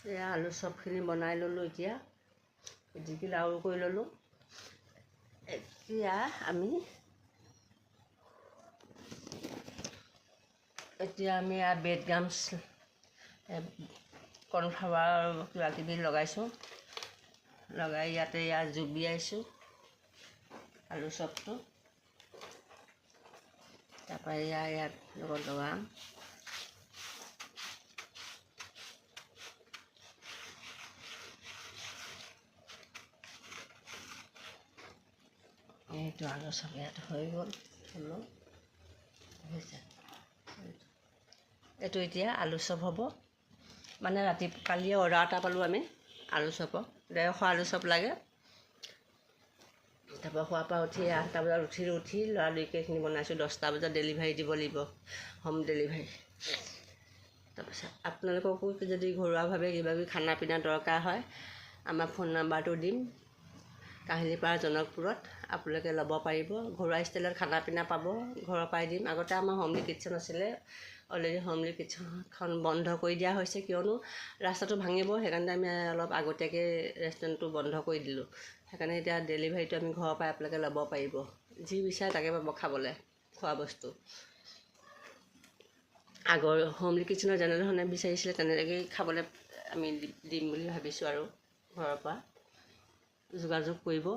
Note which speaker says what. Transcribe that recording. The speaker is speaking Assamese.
Speaker 1: এয়া আলু চপখিনি বনাই ল'লোঁ। এতিয়া পিটিকি লাউ কৰি ল'লোঁ। এতিয়া আমি ব্ৰেড গামছ কৰ্ণফ্লাৱাৰ কিবা কিবি লগাইছোঁ। লগাই ইয়াতে জুবিয়াইছোঁ আলু চপটো। তাৰপৰা ইয়াত লগত লগাম। এইটো আলু চপ ইয়াত হৈ গ'ল। এইটো এতিয়া আলু চপ হ'ব। মানে কালিয়ে অৰ্ডাৰ এটা পালোঁ আমি আলু চপৰ। 150 আলু চপ লাগে। তাৰপৰা খোৱাৰ পৰা উঠি 8টা বজাত উঠি ল'ৰালৰিকৈ বনাইছোঁ। 10টা বজাত ডেলিভাৰী দিব লাগিব, হোম ডেলিভাৰী। তাৰপিছত আপোনালোককো যদি ঘৰুৱাভাৱে কিবা কিবি খানা পিনা দৰকাৰ হয়, আমাৰ ফোন নাম্বাৰটো দিম। কাহিলীপাৰা জনকপুৰত আপোনালোকে ল'ব পাৰিব। ঘৰুৱা ষ্টাইলত খানা পিনা পাব, ঘৰৰ পৰাই দিম। আগতে আমাৰ হোমলি কিটচেন আছিলে। অলৰেডি হোমলি কিটচেনখন বন্ধ কৰি দিয়া হৈছে, কিয়নো ৰাস্তাটো ভাঙিব। সেইকাৰণে আমি অলপ আগতীয়াকৈ ৰেষ্টুৰেণ্টটো বন্ধ কৰি দিলোঁ। সেইকাৰণে এতিয়া ডেলিভাৰীটো আমি ঘৰৰ পৰাই আপোনালোকে ল'ব পাৰিব। যি বিচাৰে তাকে পাব খাবলৈ, খোৱা বস্তু। আগৰ হোমলি কিটচেনৰ যেনেধৰণে বিচাৰিছিলে তেনেকৈ খাবলৈ আমি দিম বুলি ভাবিছোঁ। আৰু ঘৰৰ পৰা যোগাযোগ কৰিব।